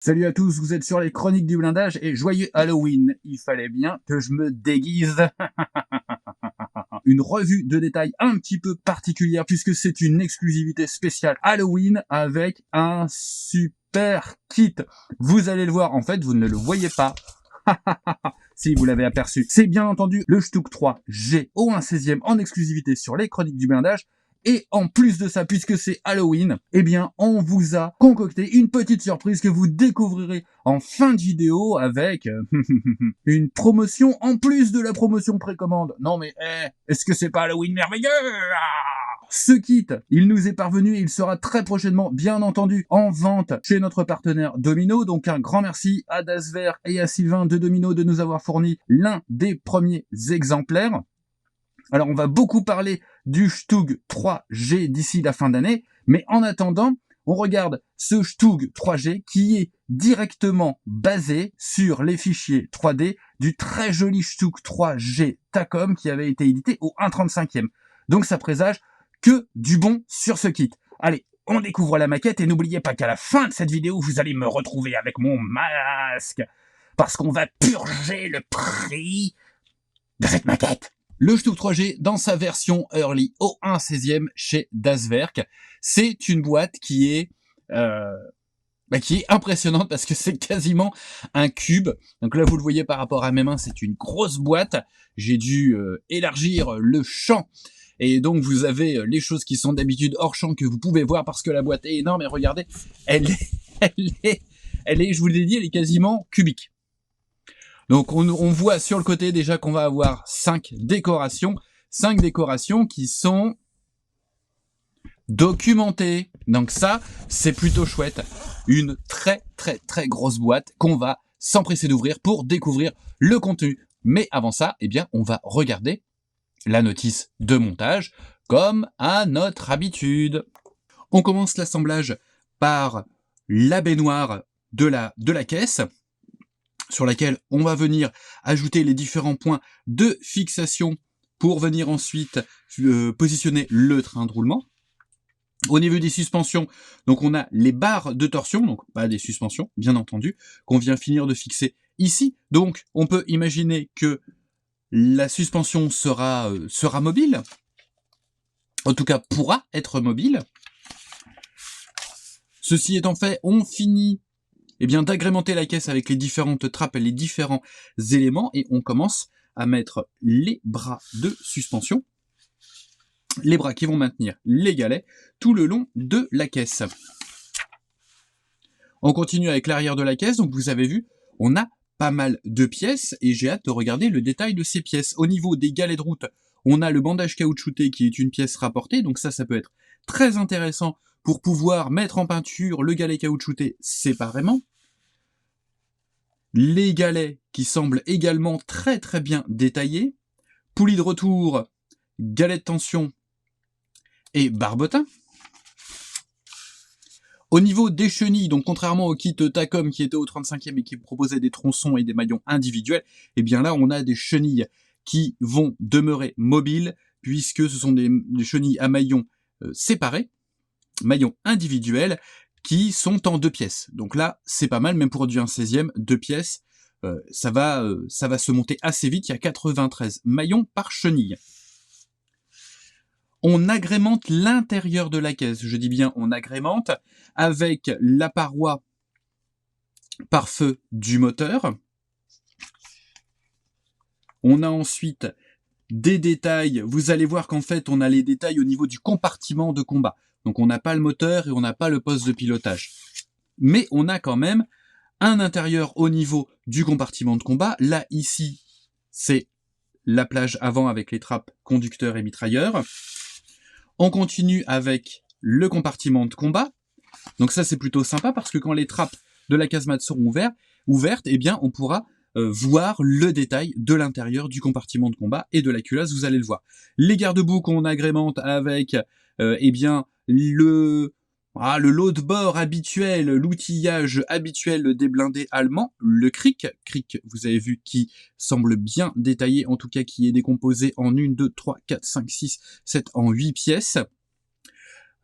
Salut à tous, vous êtes sur les chroniques du blindage et joyeux Halloween. Il fallait bien que je me déguise. Une revue de détails un petit peu particulière puisque c'est une exclusivité spéciale Halloween avec un super kit. Vous allez le voir, en fait, vous ne le voyez pas. Si vous l'avez aperçu. C'est bien entendu le Stuck 3G au 1/16e en exclusivité sur les chroniques du blindage. Et en plus de ça, puisque c'est Halloween, eh bien, on vous a concocté une petite surprise que vous découvrirez en fin de vidéo avec une promotion en plus de la promotion précommande. Non mais, est-ce que c'est pas Halloween merveilleux? Ce kit, il nous est parvenu et il sera très prochainement, bien entendu, en vente chez notre partenaire Domino. Donc un grand merci à Dasver et à Sylvain de Domino de nous avoir fourni l'un des premiers exemplaires. Alors on va beaucoup parler du Stug 3G d'ici la fin d'année, mais en attendant, on regarde ce Stug 3G qui est directement basé sur les fichiers 3D du très joli Stug 3G Tacom qui avait été édité au 1/35e. Donc ça présage que du bon sur ce kit. Allez, on découvre la maquette et n'oubliez pas qu'à la fin de cette vidéo, vous allez me retrouver avec mon masque parce qu'on va purger le prix de cette maquette. Le Stuck 3G dans sa version Early au 1/16e chez Daswerk. C'est une boîte qui est impressionnante parce que c'est quasiment un cube. Donc là, vous le voyez par rapport à mes mains, c'est une grosse boîte. J'ai dû élargir le champ. Et donc, vous avez les choses qui sont d'habitude hors champ que vous pouvez voir parce que la boîte est énorme. Et regardez, elle est, je vous l'ai dit, elle est quasiment cubique. Donc on voit sur le côté déjà qu'on va avoir 5 décorations qui sont documentées. Donc ça, c'est plutôt chouette. Une très grosse boîte qu'on va s'empresser d'ouvrir pour découvrir le contenu. Mais avant ça, eh bien, on va regarder la notice de montage comme à notre habitude. On commence l'assemblage par la baignoire de la caisse, sur laquelle on va venir ajouter les différents points de fixation pour venir ensuite positionner le train de roulement. Au niveau des suspensions, donc on a les barres de torsion, donc pas des suspensions, bien entendu, qu'on vient finir de fixer ici. Donc on peut imaginer que la suspension sera mobile, en tout cas pourra être mobile. Ceci étant fait, on finit d'agrémenter la caisse avec les différentes trappes et les différents éléments, et on commence à mettre les bras de suspension, les bras qui vont maintenir les galets tout le long de la caisse. On continue avec l'arrière de la caisse, donc vous avez vu, on a pas mal de pièces, et j'ai hâte de regarder le détail de ces pièces. Au niveau des galets de route, on a le bandage caoutchouté qui est une pièce rapportée, donc ça peut être très intéressant pour pouvoir mettre en peinture le galet caoutchouté séparément. Les galets qui semblent également très bien détaillés, poulie de retour, galet de tension et barbotin. Au niveau des chenilles, donc contrairement au kit Tacom qui était au 35e et qui proposait des tronçons et des maillons individuels, et bien là on a des chenilles qui vont demeurer mobiles puisque ce sont des chenilles à maillons séparés, maillons individuels, qui sont en 2 pièces. Donc là, c'est pas mal, même pour du 1/16e, 2 pièces, ça va se monter assez vite, il y a 93 maillons par chenille. On agrémente l'intérieur de la caisse, je dis bien on agrémente, avec la paroi pare-feu du moteur. On a ensuite des détails, vous allez voir qu'en fait on a les détails au niveau du compartiment de combat. Donc on n'a pas le moteur et on n'a pas le poste de pilotage. Mais on a quand même un intérieur au niveau du compartiment de combat. Là, ici, c'est la plage avant avec les trappes conducteurs et mitrailleurs. On continue avec le compartiment de combat. Donc ça, c'est plutôt sympa parce que quand les trappes de la casemate seront ouvertes, eh bien, on pourra voir le détail de l'intérieur du compartiment de combat et de la culasse, vous allez le voir. Les garde-boue qu'on agrémente avec le lot de bord habituel, l'outillage habituel des blindés allemands, le cric, vous avez vu, qui semble bien détaillé, en tout cas qui est décomposé en 1, 2, 3, 4, 5, 6, 7, en 8 pièces.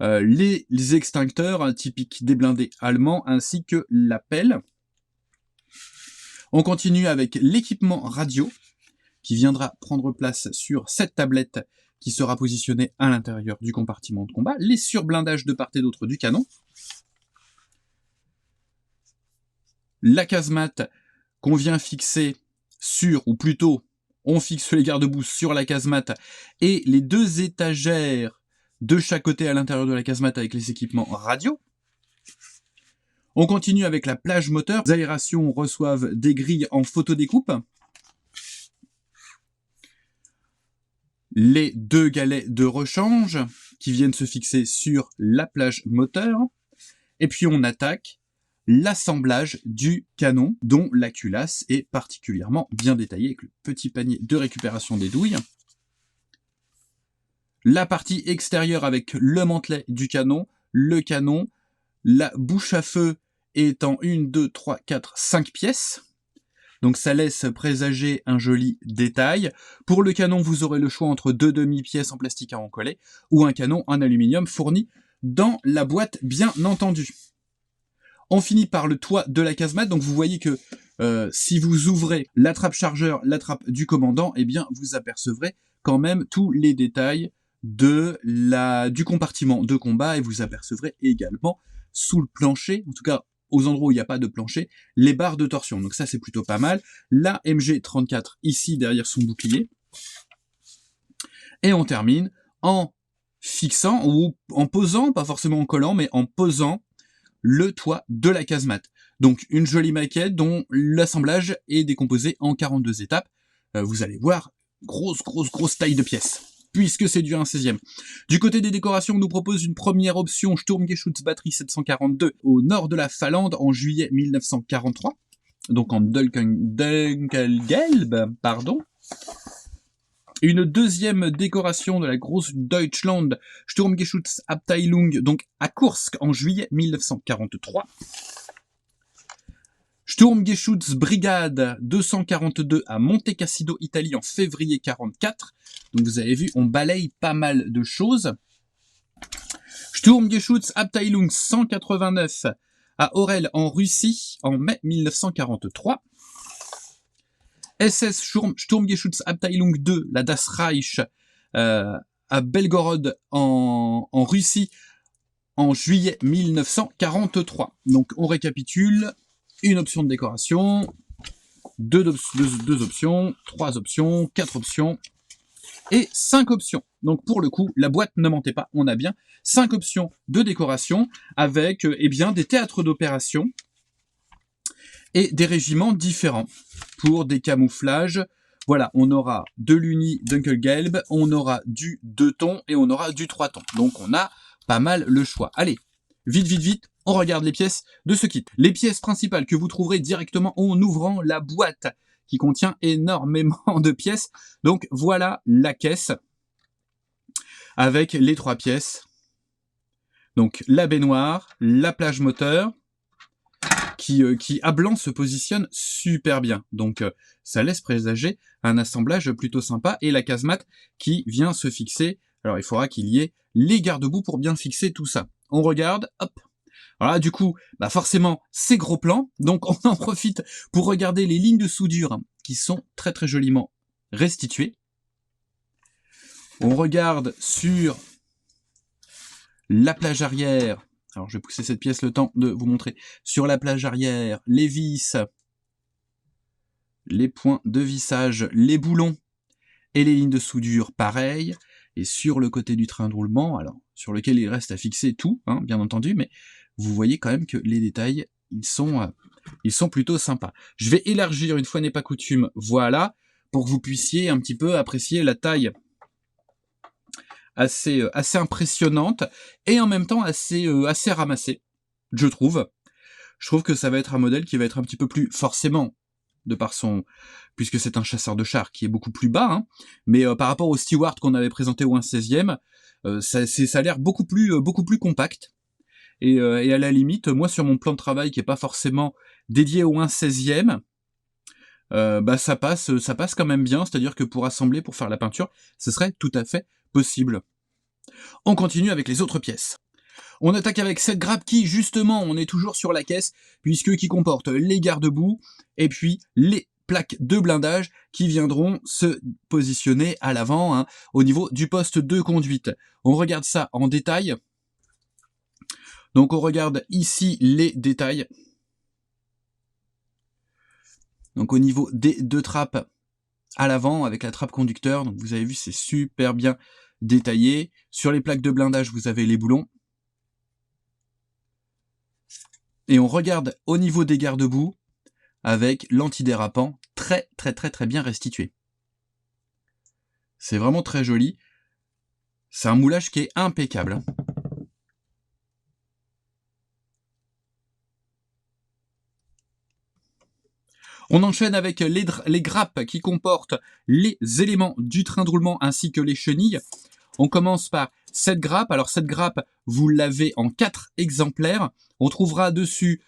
les extincteurs, typiques des blindés allemands, ainsi que la pelle. On continue avec l'équipement radio, qui viendra prendre place sur cette tablette qui sera positionnée à l'intérieur du compartiment de combat, les surblindages de part et d'autre du canon, la casemate qu'on vient fixer sur, ou plutôt, on fixe les garde-boue sur la casemate, et les deux étagères de chaque côté à l'intérieur de la casemate avec les équipements radio. On continue avec la plage moteur. Les aérations reçoivent des grilles en photodécoupe. Les deux galets de rechange qui viennent se fixer sur la plage moteur. Et puis on attaque l'assemblage du canon, dont la culasse est particulièrement bien détaillée avec le petit panier de récupération des douilles. La partie extérieure avec le mantelet du canon, le canon, la bouche à feu étant 1, 2, 3, 4, 5 pièces. Donc ça laisse présager un joli détail. Pour le canon, vous aurez le choix entre 2 demi-pièces en plastique à encoller ou un canon en aluminium fourni dans la boîte, bien entendu. On finit par le toit de la casemate. Donc vous voyez que si vous ouvrez la trappe chargeur, la trappe du commandant, eh bien vous apercevrez quand même tous les détails du compartiment de combat, et vous apercevrez également sous le plancher, en tout cas aux endroits où il n'y a pas de plancher, les barres de torsion. Donc ça c'est plutôt pas mal. La MG34 ici derrière son bouclier. Et on termine en fixant, ou en posant, pas forcément en collant, mais en posant le toit de la casemate. Donc une jolie maquette dont l'assemblage est décomposé en 42 étapes. Vous allez voir, grosse taille de pièces, puisque c'est du 1/16e. Du côté des décorations, on nous propose une première option Sturmgeschützbatterie 742 au nord de la Finlande en juillet 1943, donc en Dunkelgelb, pardon. Une deuxième décoration de la Grosse Deutschland Sturmgeschützabteilung, donc à Kursk en juillet 1943. Sturmgeschützbrigade 242 à Monte Cassino, Italie en février 44. Donc vous avez vu, on balaye pas mal de choses. Sturmgeschützabteilung 189 à Orel en Russie en mai 1943. SS Sturmgeschützabteilung 2, la Das Reich, à Belgorod en Russie en juillet 1943. Donc on récapitule, une option de décoration, deux options, 3 options, 4 options et 5 options. Donc pour le coup, la boîte ne mentait pas, on a bien 5 options de décoration avec eh bien, des théâtres d'opération et des régiments différents pour des camouflages. Voilà, on aura de l'Uni Dunkelgelb, on aura du 2 tons et on aura du 3 tons. Donc on a pas mal le choix. Allez, vite, on regarde les pièces de ce kit. Les pièces principales que vous trouverez directement en ouvrant la boîte qui contient énormément de pièces. Donc voilà la caisse avec les 3 pièces. Donc la baignoire, la plage moteur, qui à blanc se positionne super bien. Donc ça laisse présager un assemblage plutôt sympa, et la casemate qui vient se fixer. Alors il faudra qu'il y ait les garde-boue pour bien fixer tout ça. On regarde, hop. Voilà, du coup, bah forcément, c'est gros plan, donc on en profite pour regarder les lignes de soudure qui sont très joliment restituées. On regarde sur la plage arrière. Alors je vais pousser cette pièce le temps de vous montrer. Sur la plage arrière, les vis, les points de vissage, les boulons et les lignes de soudure pareil. Et sur le côté du train de roulement, alors sur lequel il reste à fixer tout, hein, bien entendu, mais vous voyez quand même que les détails, ils sont plutôt sympas. Je vais élargir une fois n'est pas coutume, voilà, pour que vous puissiez un petit peu apprécier la taille assez impressionnante et en même temps assez ramassée, je trouve. Je trouve que ça va être un modèle qui va être un petit peu plus, forcément, de par son, puisque c'est un chasseur de chars qui est beaucoup plus bas, hein, mais par rapport au Stewart qu'on avait présenté au 1/16e, ça a l'air beaucoup plus compact. Et à la limite, moi sur mon plan de travail qui est pas forcément dédié au 1/16e, bah ça passe quand même bien, c'est-à-dire que pour assembler, pour faire la peinture, ce serait tout à fait possible. On continue avec les autres pièces. On attaque avec cette grappe qui, justement, on est toujours sur la caisse, puisque qui comporte les garde-boue, et puis les plaques de blindage qui viendront se positionner à l'avant, hein, au niveau du poste de conduite. On regarde ça en détail. Donc on regarde ici les détails. Donc au niveau des deux trappes à l'avant, avec la trappe conducteur, donc vous avez vu, c'est super bien détaillé. Sur les plaques de blindage, vous avez les boulons. Et on regarde au niveau des garde-boue, avec l'antidérapant très bien restitué. C'est vraiment très joli. C'est un moulage qui est impeccable. On enchaîne avec les grappes qui comportent les éléments du train de roulement ainsi que les chenilles. On commence par cette grappe. Alors cette grappe, vous l'avez en 4 exemplaires. On trouvera dessus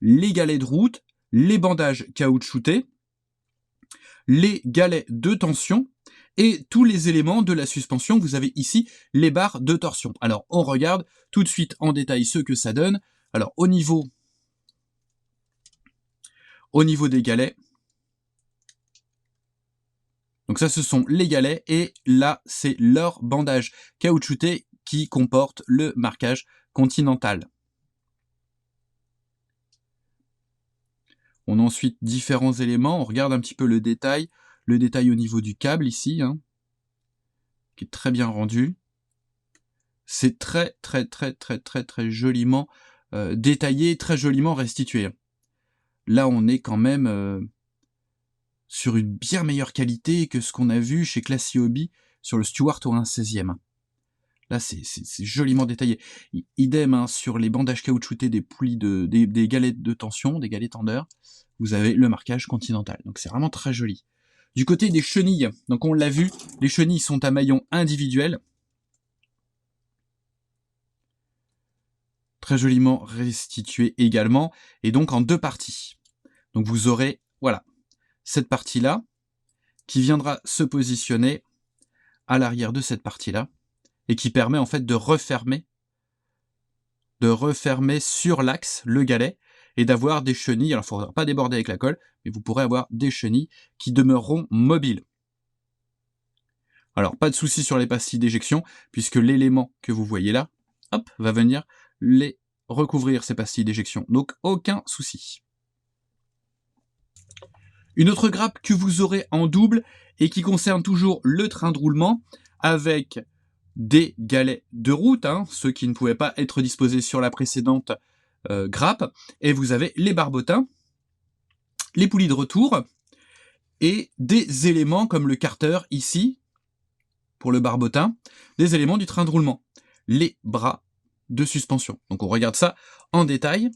les galets de route, les bandages caoutchoutés, les galets de tension et tous les éléments de la suspension. Vous avez ici les barres de torsion. Alors on regarde tout de suite en détail ce que ça donne. Alors au niveau des galets, donc ça ce sont les galets et là c'est leur bandage caoutchouté qui comporte le marquage Continental. On a ensuite différents éléments, on regarde un petit peu le détail au niveau du câble ici, hein, qui est très bien rendu. C'est très joliment détaillé, très joliment restitué. Là on est quand même sur une bien meilleure qualité que ce qu'on a vu chez Classy Hobby sur le Stewart au 1/16e. Là, c'est joliment détaillé. Idem hein, sur les bandages caoutchoutés des poulies des galets de tension, des galets tendeurs, vous avez le marquage Continental. Donc c'est vraiment très joli. Du côté des chenilles, donc on l'a vu, les chenilles sont à maillons individuels. Très joliment restituées également, et donc en 2 parties. Donc vous aurez, voilà, cette partie-là, qui viendra se positionner à l'arrière de cette partie-là, et qui permet en fait de refermer sur l'axe le galet, et d'avoir des chenilles, alors il ne faudra pas déborder avec la colle, mais vous pourrez avoir des chenilles qui demeureront mobiles. Alors pas de souci sur les pastilles d'éjection, puisque l'élément que vous voyez là, hop, va venir les recouvrir ces pastilles d'éjection, donc aucun souci. Une autre grappe que vous aurez en double, et qui concerne toujours le train de roulement, avec des galets de route, hein, ceux qui ne pouvaient pas être disposés sur la précédente grappe, et vous avez les barbotins, les poulies de retour, et des éléments comme le carter ici, pour le barbotin, des éléments du train de roulement, les bras de suspension. Donc on regarde ça en détail.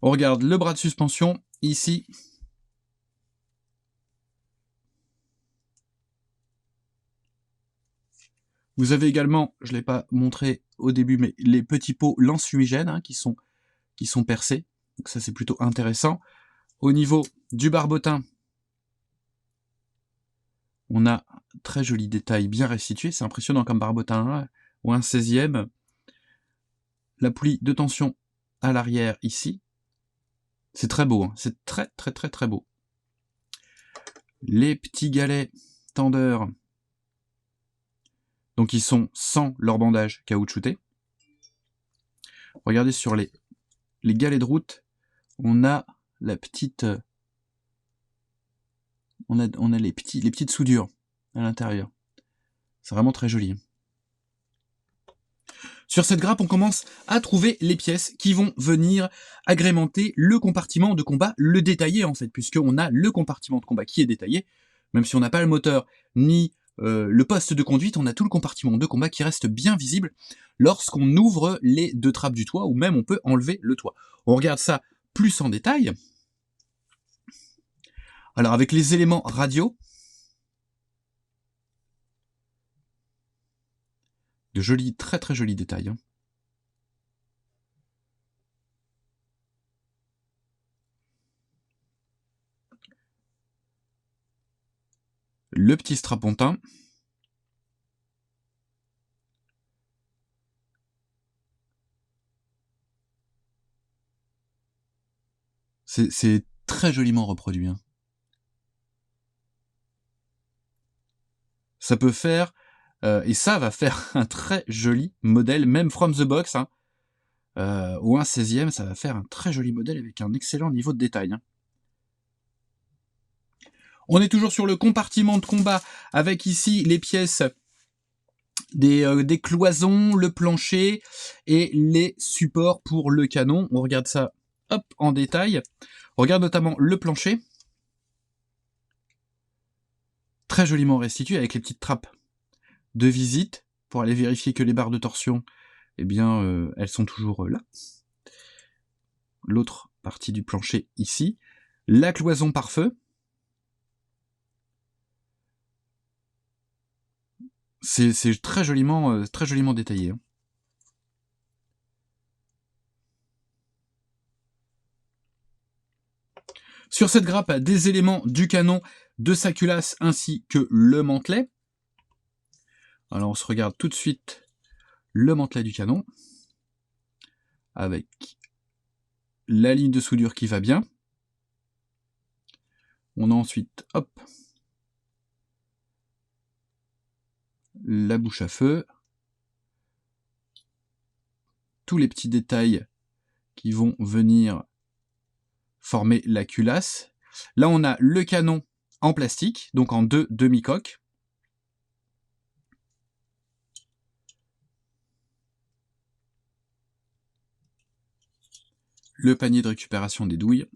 On regarde le bras de suspension ici. Vous avez également, je ne l'ai pas montré au début, mais les petits pots lance-fumigènes hein, qui sont percés. Donc ça c'est plutôt intéressant. Au niveau du barbotin, on a un très joli détail bien restitué. C'est impressionnant comme barbotin hein, ou un 16e. La poulie de tension à l'arrière ici. C'est très beau, hein. C'est très beau. Les petits galets tendeurs, donc ils sont sans leur bandage caoutchouté. Regardez sur les galets de route, on a la petite, on a les petites soudures à l'intérieur. C'est vraiment très joli. Sur cette grappe, on commence à trouver les pièces qui vont venir agrémenter le compartiment de combat, le détailler en fait, puisqu'on a le compartiment de combat qui est détaillé, même si on n'a pas le moteur ni le poste de conduite, on a tout le compartiment de combat qui reste bien visible lorsqu'on ouvre les 2 trappes du toit, ou même on peut enlever le toit. On regarde ça plus en détail. Alors avec les éléments radio, de jolis, très jolis détails. Hein. Le petit strapontin. C'est très joliment reproduit. Hein. Ça peut faire, et ça va faire un très joli modèle, même from the box, hein, ou un 16e, ça va faire un très joli modèle avec un excellent niveau de détail. Hein. On est toujours sur le compartiment de combat, avec ici les pièces des cloisons, le plancher et les supports pour le canon. On regarde ça hop, en détail. On regarde notamment le plancher. Très joliment restitué avec les petites trappes de visite pour aller vérifier que les barres de torsion, eh bien, elles sont toujours là. L'autre partie du plancher ici. La cloison par feu. C'est très joliment détaillé. Hein. Sur cette grappe, des éléments du canon, de sa culasse ainsi que le mantelet. Alors on se regarde tout de suite le mantelet du canon avec la ligne de soudure qui va bien. On a ensuite, hop, la bouche à feu, tous les petits détails qui vont venir former la culasse. Là, on a le canon en plastique, donc en 2 demi-coques. Le panier de récupération des douilles.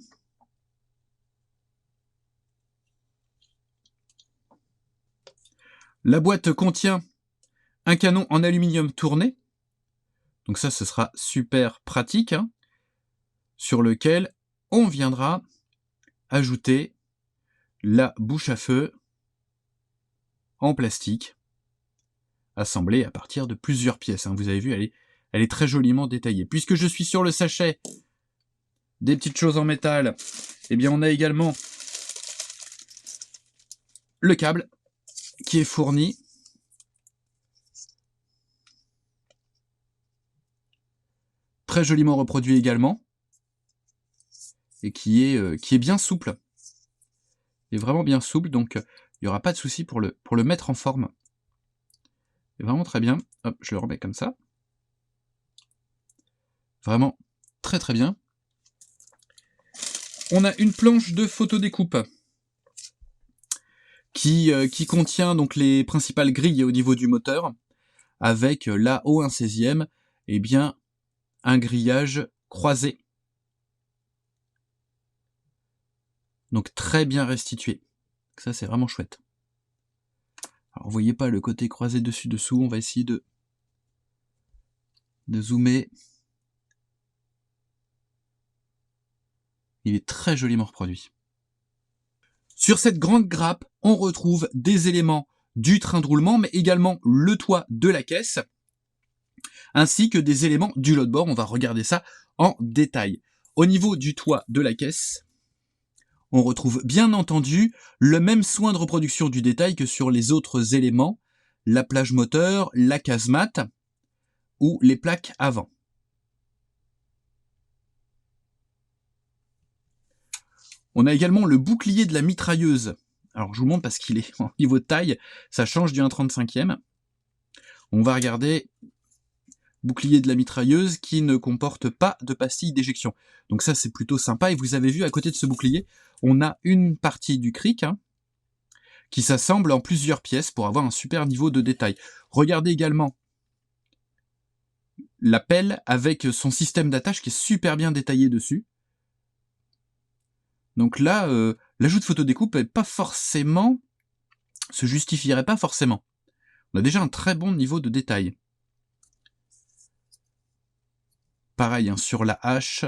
La boîte contient un canon en aluminium tourné. Donc ça, ce sera super pratique, hein, sur lequel on viendra ajouter la bouche à feu en plastique, assemblée à partir de plusieurs pièces. Hein. Vous avez vu, elle est très joliment détaillée. Puisque je suis sur le sachet des petites choses en métal, eh bien on a également le câble qui est fourni. Très joliment reproduit également. Et qui est bien souple. Il est vraiment bien souple, donc il n'y aura pas de souci pour le mettre en forme. C'est vraiment très bien. Hop, je le remets comme ça. Vraiment très très bien. On a une planche de photodécoupe qui contient donc les principales grilles au niveau du moteur, avec là au 1/16e, eh bien, un grillage croisé. Donc très bien restitué. Ça c'est vraiment chouette. Alors vous voyez pas le côté croisé dessus-dessous, on va essayer de zoomer. Il est très joliment reproduit. Sur cette grande grappe, on retrouve des éléments du train de roulement, mais également le toit de la caisse, ainsi que des éléments du lot de bord. On va regarder ça en détail. Au niveau du toit de la caisse, on retrouve bien entendu le même soin de reproduction du détail que sur les autres éléments, la plage moteur, la casemate ou les plaques avant. On a également le bouclier de la mitrailleuse. Alors je vous montre parce qu'il est en niveau de taille, ça change du 1/35e. On va regarder bouclier de la mitrailleuse qui ne comporte pas de pastille d'éjection. Donc ça c'est plutôt sympa, et vous avez vu à côté de ce bouclier, on a une partie du cric qui s'assemble en plusieurs pièces pour avoir un super niveau de détail. Regardez également la pelle avec son système d'attache qui est super bien détaillé dessus. Donc là, l'ajout de photodécoupe se justifierait pas forcément. On a déjà un très bon niveau de détail. Pareil, hein, sur la hache,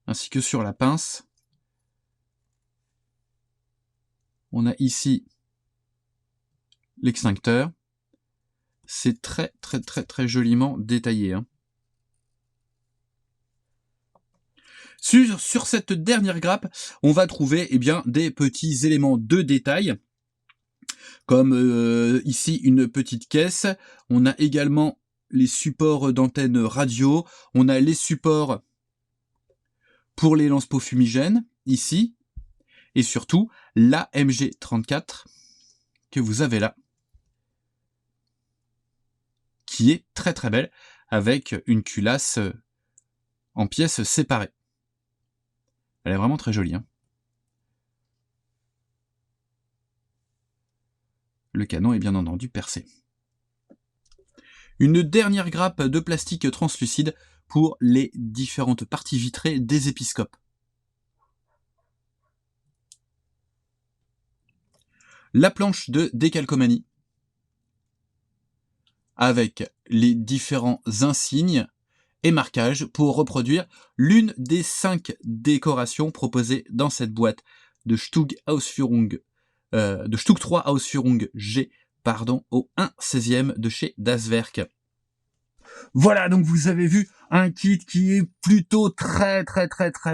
ainsi que sur la pince. On a ici l'extincteur. C'est très très très très joliment détaillé. Hein. Sur cette dernière grappe, on va trouver eh bien, des petits éléments de détail, comme ici une petite caisse. On a également les supports d'antenne radio, on a les supports pour les lance-pots fumigènes, ici, et surtout la MG34 que vous avez là, qui est très très belle, avec une culasse en pièces séparées. Elle est vraiment très jolie, hein. Le canon est bien entendu percé. Une dernière grappe de plastique translucide pour les différentes parties vitrées des épiscopes. La planche de décalcomanie avec les différents insignes et marquages pour reproduire l'une des 5 décorations proposées dans cette boîte de Stug Ausführung, de Stug 3 Ausführung G, au 1/16e de chez Das Werk. Voilà, donc vous avez vu un kit qui est plutôt très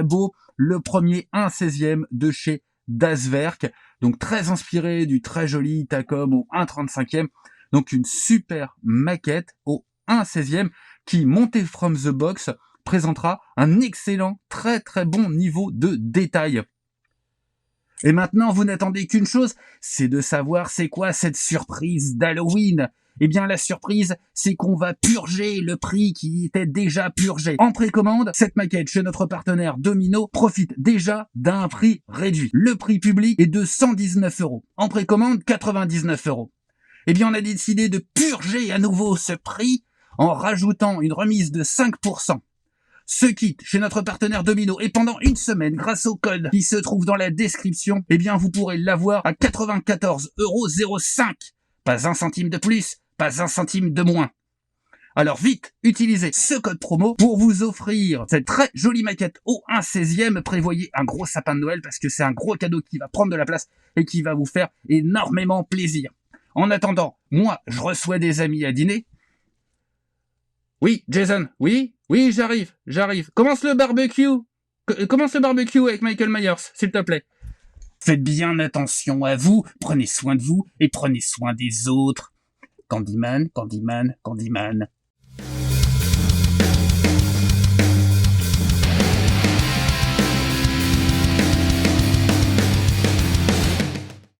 beau, le premier 1/16e de chez Das Werk, donc très inspiré du très joli Tacom au 1/35e, donc une super maquette au 1/16e qui, montée from the box, présentera un excellent, très bon niveau de détail. Et maintenant, vous n'attendez qu'une chose, c'est de savoir c'est quoi cette surprise d'Halloween. Eh bien, la surprise, c'est qu'on va purger le prix qui était déjà purgé. En précommande, cette maquette chez notre partenaire Domino profite déjà d'un prix réduit. Le prix public est de 119 €. En précommande, 99 €. Eh bien, on a décidé de purger à nouveau ce prix en rajoutant une remise de 5%. Ce kit chez notre partenaire Domino et pendant une semaine, grâce au code qui se trouve dans la description, eh bien vous pourrez l'avoir à 94,05 €. Pas un centime de plus, pas un centime de moins. Alors vite, utilisez ce code promo pour vous offrir cette très jolie maquette au 1/16e. Prévoyez un gros sapin de Noël parce que c'est un gros cadeau qui va prendre de la place et qui va vous faire énormément plaisir. En attendant, moi, je reçois des amis à dîner. Oui, Jason, oui, j'arrive. Commence le barbecue avec Michael Myers, s'il te plaît. Faites bien attention à vous, prenez soin de vous et prenez soin des autres. Candyman.